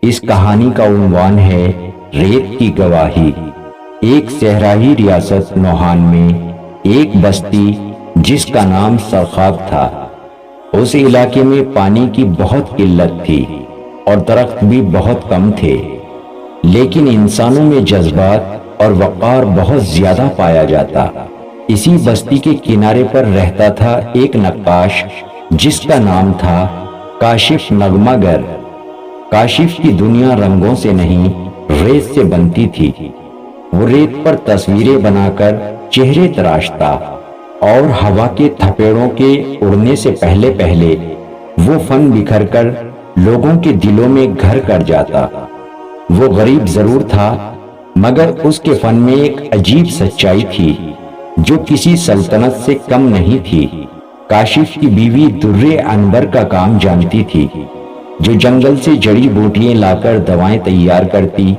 اس کہانی کا عنوان ہے ریت کی گواہی۔ ایک صحرائی ریاست نوحان میں ایک بستی جس کا نام سرخاب تھا۔ اس علاقے میں پانی کی بہت قلت تھی اور درخت بھی بہت کم تھے، لیکن انسانوں میں جذبات اور وقار بہت زیادہ پایا جاتا۔ اسی بستی کے کنارے پر رہتا تھا ایک نقاش جس کا نام تھا کاشف نغمہ گر۔ کاشف کی دنیا رنگوں سے نہیں، ریت سے بنتی تھی۔ وہ ریت پر تصویریں بنا کر چہرے تراشتا اور ہوا کے تھپیڑوں کے اڑنے سے پہلے پہلے وہ فن بکھر کر لوگوں کے دلوں میں گھر کر جاتا۔ وہ غریب ضرور تھا، مگر اس کے فن میں ایک عجیب سچائی تھی جو کسی سلطنت سے کم نہیں تھی۔ کاشف کی بیوی در انبر کا کام جانتی تھی، جو جنگل سے جڑی بوٹیاں لا کر دوائیں تیار کرتی۔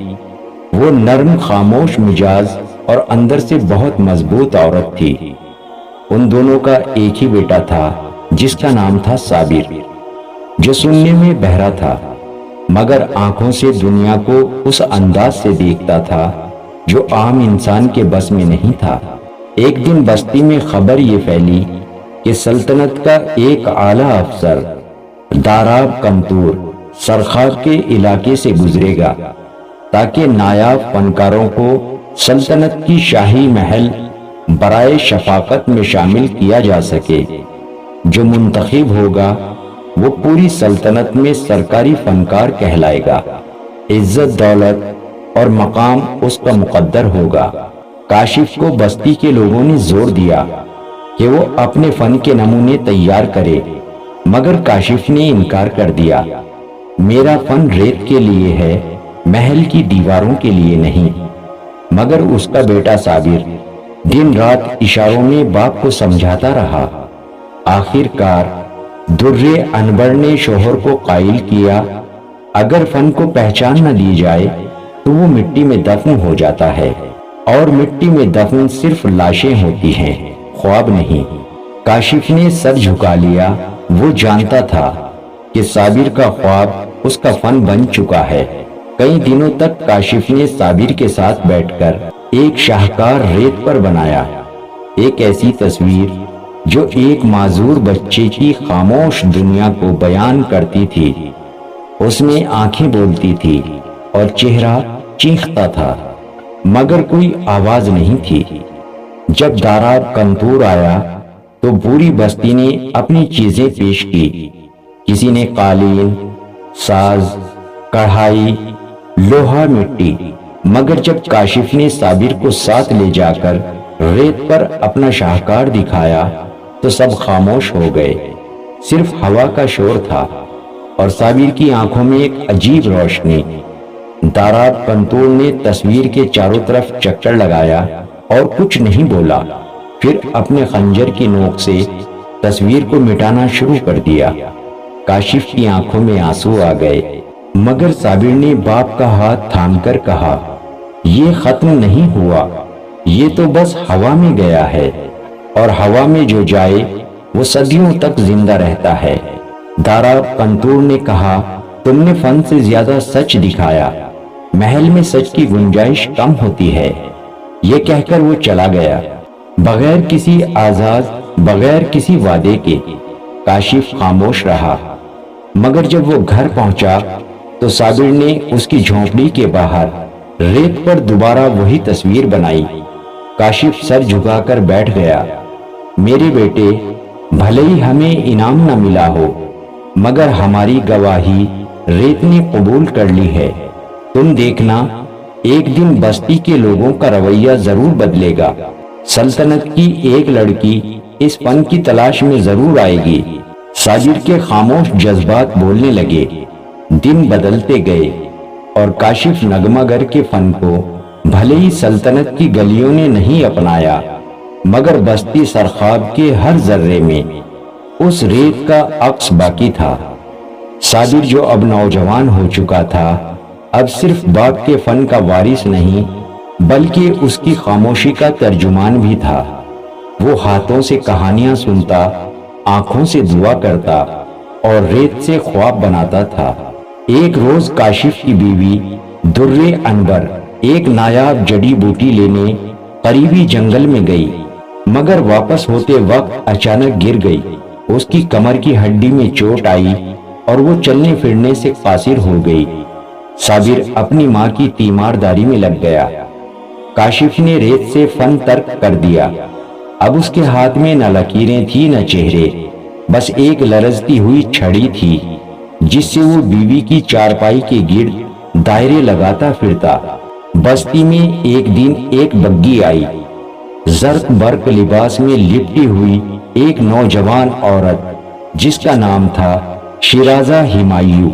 وہ نرم خاموش مزاج اور اندر سے بہت مضبوط عورت تھی۔ ان دونوں کا ایک ہی بیٹا تھا جس کا نام تھا صابر، جو سننے میں بہرا تھا مگر آنکھوں سے دنیا کو اس انداز سے دیکھتا تھا جو عام انسان کے بس میں نہیں تھا۔ ایک دن بستی میں خبر یہ پھیلی کہ سلطنت کا ایک اعلیٰ افسر داراب کمتور سرخاب کے علاقے سے گزرے گا تاکہ نایاب فنکاروں کو سلطنت کی شاہی محل برائے شفاقت میں شامل کیا جا سکے۔ جو منتخب ہوگا وہ پوری سلطنت میں سرکاری فنکار کہلائے گا۔ عزت، دولت اور مقام اس کا مقدر ہوگا۔ کاشف کو بستی کے لوگوں نے زور دیا کہ وہ اپنے فن کے نمونے تیار کرے، مگر کاشف نے انکار کر دیا۔ میرا فن ریت کے لیے ہے، محل کی دیواروں کے لیے نہیں۔ مگر اس کا بیٹا صابر دن رات اشاروں میں باپ کو سمجھاتا رہا۔ آخر کار در انبر نے شوہر کو قائل کیا، اگر فن کو پہچان نہ دی جائے تو وہ مٹی میں دفن ہو جاتا ہے، اور مٹی میں دفن صرف لاشیں ہوتی ہیں، خواب نہیں۔ کاشف نے سر جھکا لیا۔ وہ جانتا تھا کہ صابر کا خواب اس کا فن بن چکا ہے۔ کئی دنوں تک کاشف نے صابر کے ساتھ بیٹھ کر ایک شاہکار ریت پر بنایا، ایک ایسی تصویر جو ایک معذور بچے کی خاموش دنیا کو بیان کرتی تھی۔ اس میں آنکھیں بولتی تھی اور چہرہ چیختا تھا، مگر کوئی آواز نہیں تھی۔ جب داراب کنتور آیا تو پوری بستی نے اپنی چیزیں پیش کی۔ کسی نے قالین، ساز، کڑھائی، لوہا، مٹی، مگر جب کاشف نے صابر کو ساتھ لے جا کر ریت پر اپنا شاہکار دکھایا تو سب خاموش ہو گئے۔ صرف ہوا کا شور تھا اور صابر کی آنکھوں میں ایک عجیب روشنی۔ داراب کنتور نے تصویر کے چاروں طرف چکر لگایا اور کچھ نہیں بولا، پھر اپنے خنجر کی نوک سے تصویر کو مٹانا شروع کر دیا۔ کاشف کی آنکھوں میں آنسو آ گئے، مگر صابر نے باپ کا ہاتھ تھام کر کہا، یہ ختم نہیں ہوا، یہ تو بس ہوا میں گیا ہے، اور ہوا میں جو جائے وہ صدیوں تک زندہ رہتا ہے۔ داراب کنتور نے کہا، تم نے فن سے زیادہ سچ دکھایا، محل میں سچ کی گنجائش کم ہوتی ہے۔ یہ کہہ کر وہ چلا گیا، بغیر کسی آزاد، بغیر کسی وعدے کے۔ کاشف خاموش رہا، مگر جب وہ گھر پہنچا تو صابر نے اس کی جھونپڑی کے باہر ریت پر دوبارہ وہی تصویر بنائی۔ کاشف سر جھکا کر بیٹھ گیا۔ میرے بیٹے، بھلے ہی ہمیں انعام نہ ملا ہو، مگر ہماری گواہی ریت نے قبول کر لی ہے۔ تم دیکھنا، ایک دن بستی کے لوگوں کا رویہ ضرور بدلے گا۔ سلطنت کی ایک لڑکی اس فن کی تلاش میں ضرور آئے گی۔ صابر کے خاموش جذبات بولنے لگے۔ دن بدلتے گئے اور کاشف نغمہ گر کے فن کو بھلے ہی سلطنت کی گلیوں نے نہیں اپنایا، مگر بستی سرخاب کے ہر ذرے میں اس ریت کا عکس باقی تھا۔ صابر جو اب نوجوان ہو چکا تھا، اب صرف باپ کے فن کا وارث نہیں بلکہ اس کی خاموشی کا ترجمان بھی تھا۔ وہ ہاتھوں سے کہانیاں سنتا، آنکھوں سے دعا کرتا اور ریت سے خواب بناتا تھا۔ ایک روز کاشف کی بیوی درے انبر ایک نایاب جڑی بوٹی لینے قریبی جنگل میں گئی، مگر واپس ہوتے وقت اچانک گر گئی۔ اس کی کمر کی ہڈی میں چوٹ آئی اور وہ چلنے پھرنے سے قاصر ہو گئی۔ صابر اپنی ماں کی تیمارداری میں لگ گیا۔ کاشف نے ریت سے فن ترک کر دیا۔ اب اس کے ہاتھ میں نہ لکیریں تھی نہ چہرے، بس ایک لرزتی ہوئی چھڑی تھی جس سے وہ بیوی کی چارپائی کے گرد دائرے لگاتا پھرتا۔ بستی میں ایک دن ایک بگی آئی، زرق برق لباس میں لپٹی ہوئی ایک نوجوان عورت جس کا نام تھا شیرازہ ہمایوں۔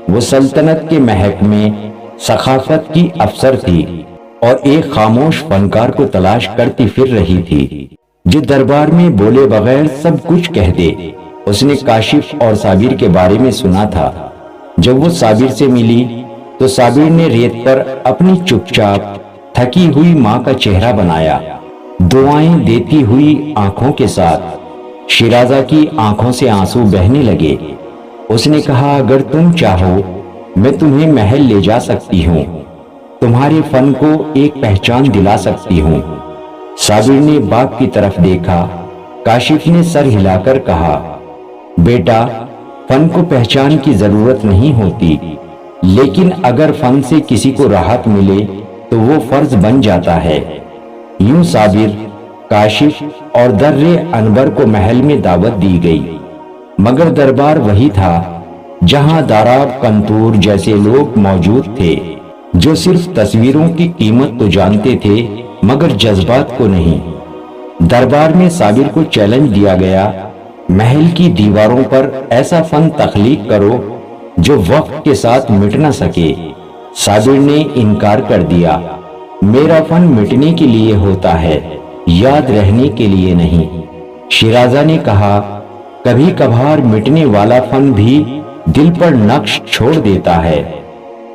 وہ سلطنت کے محکمے ثقافت کی افسر تھی اور ایک خاموش فنکار کو تلاش کرتی پھر رہی تھی جو دربار میں بولے بغیر سب کچھ کہہ دے۔ اس نے کاشف اور صابر کے بارے میں سنا تھا۔ جب وہ صابر سے ملی تو صابر نے ریت پر اپنی چپ چاپ تھکی ہوئی ماں کا چہرہ بنایا، دعائیں دیتی ہوئی آنکھوں کے ساتھ۔ شیرازہ کی آنکھوں سے آنسو بہنے لگے۔ اس نے کہا، اگر تم چاہو میں تمہیں محل لے جا سکتی ہوں، تمہارے فن کو ایک پہچان دلا سکتی ہوں۔ صابر نے باپ کی طرف دیکھا۔ کاشف نے سر ہلا کر کہا، بیٹا، فن کو پہچان کی ضرورت نہیں ہوتی، لیکن اگر فن سے کسی کو راحت ملے تو وہ فرض بن جاتا ہے۔ یوں صابر، کاشف اور درے انبر کو محل میں دعوت دی گئی، مگر دربار وہی تھا جہاں داراب کنتور جیسے لوگ موجود تھے جو صرف تصویروں کی قیمت تو جانتے تھے مگر جذبات کو نہیں۔ دربار میں صابر کو چیلنج دیا گیا، محل کی دیواروں پر ایسا فن تخلیق کرو جو وقت کے ساتھ مٹ نہ سکے۔ صابر نے انکار کر دیا، میرا فن مٹنے کے لیے ہوتا ہے، یاد رہنے کے لیے نہیں۔ شیرازہ نے کہا، کبھی کبھار مٹنے والا فن بھی دل پر نقش چھوڑ دیتا ہے۔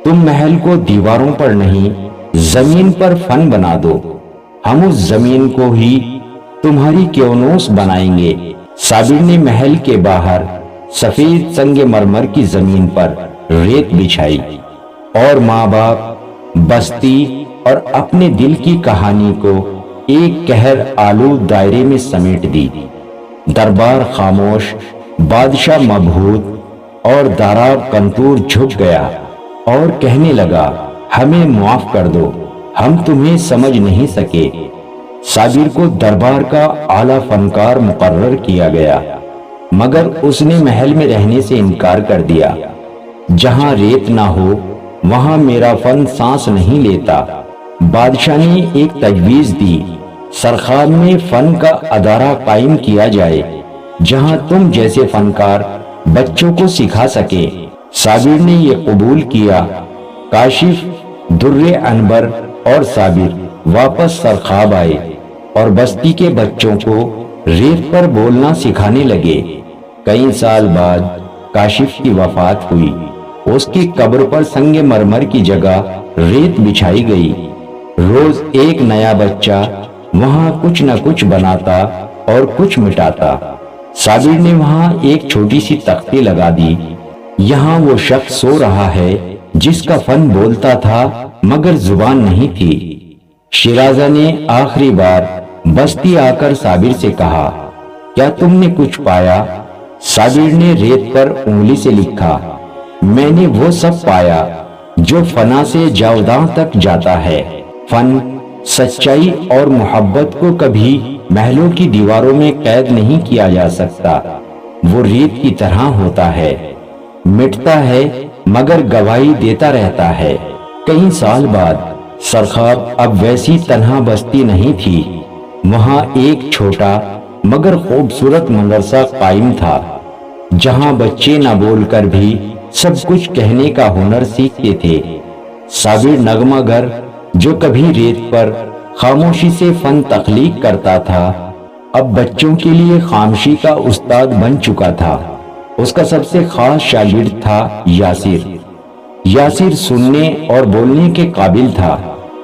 تم محل کو دیواروں پر نہیں، زمین پر فن بنا دو، ہم اس زمین کو ہی تمہاری کیونوس بنائیں گے۔ صابر نے محل کے باہر سفید سنگ مرمر کی زمین پر ریت بچھائی اور ماں باپ، بستی اور اپنے دل کی کہانی کو ایک قہر آلود دائرے میں سمیٹ دی۔ دربار خاموش، بادشاہ مبہوت اور داراب کنتور جھک گیا اور کہنے لگا، ہمیں معاف کر دو، ہم تمہیں سمجھ نہیں سکے۔ صابر کو دربار کا اعلیٰ فنکار مقرر کیا گیا، مگر اس نے محل میں رہنے سے انکار کر دیا۔ جہاں ریت نہ ہو وہاں میرا فن سانس نہیں لیتا۔ بادشاہ نے ایک تجویز دی، سرخاب میں فن کا ادارہ قائم کیا جائے جہاں تم جیسے فنکار بچوں کو سکھا سکے۔ صابر نے یہ قبول کیا۔ کاشف، درے انبر اور صابر واپس سرخاب آئے اور بستی کے بچوں کو ریت پر بولنا سکھانے لگے۔ کئی سال بعد کاشف کی وفات ہوئی۔ اس کی قبر پر سنگ مرمر کی جگہ ریت بچھائی گئی۔ روز ایک نیا بچہ وہاں کچھ نہ کچھ بناتا اور کچھ مٹاتا۔ صابر نے وہاں ایک چھوٹی سی تختی لگا دی، یہاں وہ شخص سو رہا ہے جس کا فن بولتا تھا مگر زبان نہیں تھی۔ شیرازہ نے آخری بار بستی آ کر صابر سے کہا، کیا تم نے کچھ پایا؟ صابر نے ریت پر انگلی سے لکھا، میں نے وہ سب پایا جو فنا سے جاوداں تک جاتا ہے۔ فن، سچائی اور محبت کو کبھی محلوں کی دیواروں میں قید نہیں کیا جا سکتا۔ وہ ریت کی طرح ہوتا ہے، مٹتا ہے مگر گواہی دیتا رہتا ہے۔ کئی سال بعد سرخاب اب ویسی تنہا بستی نہیں تھی۔ وہاں ایک چھوٹا مگر خوبصورت مدرسہ قائم تھا جہاں بچے نہ بول کر بھی سب کچھ کہنے کا ہنر سیکھتے تھے۔ صابر نغمہ گر جو کبھی ریت پر خاموشی سے فن تخلیق کرتا تھا، اب بچوں کے لیے خاموشی کا استاد بن چکا تھا۔ اس کا سب سے خاص شاگرد تھا یاسر۔ یاسر سننے اور بولنے کے قابل تھا،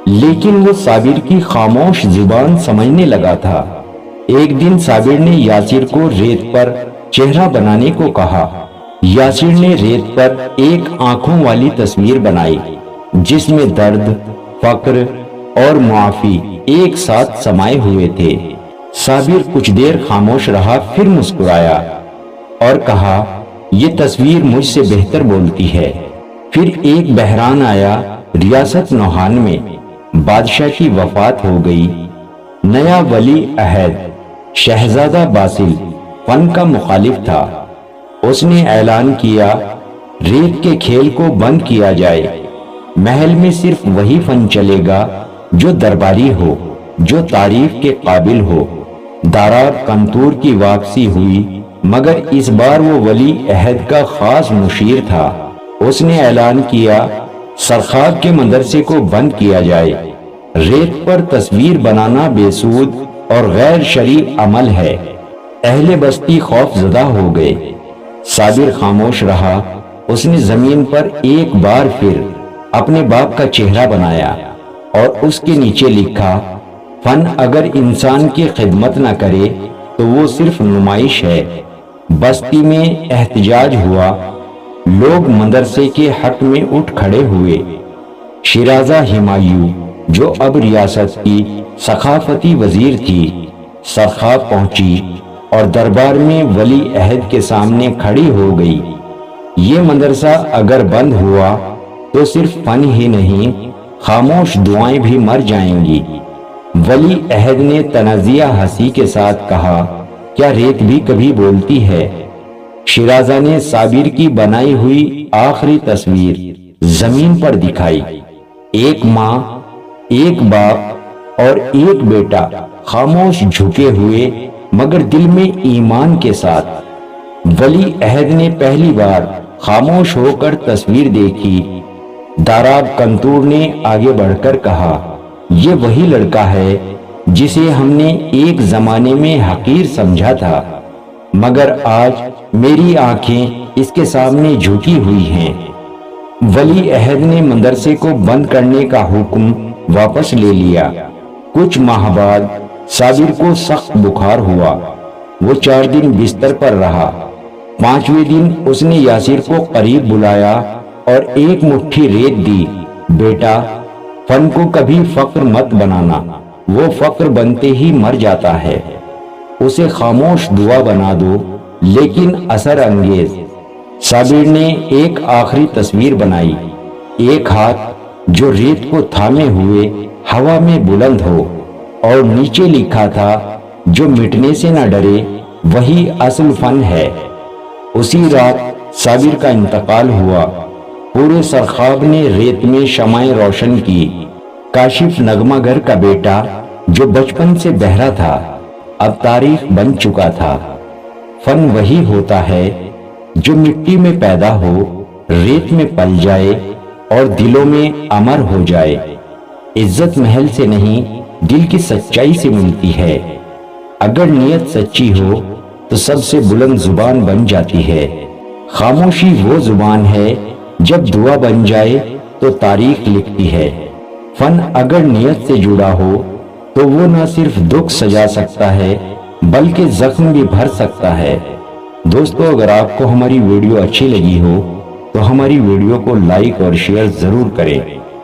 لیکن وہ صابر کی خاموش زبان سمجھنے لگا تھا۔ ایک دن صابر نے یاسر کو ریت پر چہرہ بنانے کو کہا۔ یاسر نے ریت پر ایک آنکھوں والی تصویر بنائی جس میں درد، فقر اور معافی ایک ساتھ سمائے ہوئے تھے۔ صابر کچھ دیر خاموش رہا، پھر مسکرایا اور کہا، یہ تصویر مجھ سے بہتر بولتی ہے۔ پھر ایک بحران آیا۔ ریاست نوحان میں بادشاہ کی وفات ہو گئی۔ نیا ولی عہد شہزادہ باسل فن کا مخالف تھا۔ اس نے اعلان کیا، ریت کے کھیل کو بند کیا جائے۔ محل میں صرف وہی فن چلے گا جو درباری ہو، جو تعریف کے قابل ہو۔ داراب کنتور کی واپسی ہوئی، مگر اس بار وہ ولی عہد کا خاص مشیر تھا۔ اس نے اعلان کیا، سرخاب کے مدرسے کو بند کیا جائے۔ ریت پر تصویر بنانا بے سود اور غیر شرعی عمل ہے۔ اہل بستی خوف زدہ ہو گئے۔ صابر خاموش رہا۔ اس نے زمین پر ایک بار پھر اپنے باپ کا چہرہ بنایا اور اس کے نیچے لکھا، فن اگر انسان کی خدمت نہ کرے تو وہ صرف نمائش ہے۔ بستی میں احتجاج ہوا۔ لوگ مدرسے کے حق میں اٹھ کھڑے ہوئے۔ شیرازہ ہمایوں، جو اب ریاست کی ثقافتی وزیر تھی، سرخاب پہنچی اور دربار میں ولی عہد کے سامنے کھڑی ہو گئی۔ یہ مدرسہ اگر بند ہوا تو صرف فن ہی نہیں، خاموش دعائیں بھی مر جائیں گی۔ ولی عہد نے تنازیہ ہنسی کے ساتھ کہا، کیا ریت بھی کبھی بولتی ہے؟ شیرازہ نے صابر کی بنائی ہوئی آخری تصویر زمین پر دکھائی۔ ایک ماں، ایک باپ اور ایک بیٹا خاموش جھکے ہوئے مگر دل میں ایمان کے ساتھ۔ ولی عہد نے پہلی بار خاموش ہو کر تصویر دیکھی۔ داراب کنتور نے آگے بڑھ کر کہا، یہ وہی لڑکا ہے جسے ہم نے ایک زمانے میں حقیر سمجھا تھا، مگر آج میری آنکھیں اس کے سامنے جھکی ہوئی ہیں۔ ولی عہد نے مدرسے کو بند کرنے کا حکم واپس لے لیا۔ کچھ ماہ بعد صابر کو سخت بخار ہوا۔ وہ 4 دن بستر پر رہا۔ 5ویں دن اس نے یاسر کو قریب بلایا اور ایک مٹھی ریت دی۔ بیٹا، فن کو کبھی فقر مت بنانا، وہ فقر بنتے ہی مر جاتا ہے۔ اسے خاموش دعا بنا دو لیکن اثر انگیز۔ صابر نے ایک آخری تصویر بنائی، ایک ہاتھ جو ریت کو تھامے ہوئے ہوا میں بلند ہو، اور نیچے لکھا تھا، جو مٹنے سے نہ ڈرے وہی اصل فن ہے۔ اسی رات صابر کا انتقال ہوا۔ پورے سرخاب نے ریت میں شمعیں روشن کی۔ کاشف نغمہ گر کا بیٹا جو بچپن سے بہرا تھا، اب تاریخ بن چکا تھا۔ فن وہی ہوتا ہے جو مٹی میں پیدا ہو، ریت میں پل جائے اور دلوں میں امر ہو جائے۔ عزت محل سے نہیں، دل کی سچائی سے ملتی ہے۔ اگر نیت سچی ہو تو سب سے بلند زبان بن جاتی ہے۔ خاموشی وہ زبان ہے جب دعا بن جائے تو تاریخ لکھتی ہے۔ فن اگر نیت سے جڑا ہو تو وہ نہ صرف دکھ سجا سکتا ہے بلکہ زخم بھی بھر سکتا ہے۔ دوستو، اگر آپ کو ہماری ویڈیو اچھی لگی ہو تو ہماری ویڈیو کو لائک اور شیئر ضرور کریں۔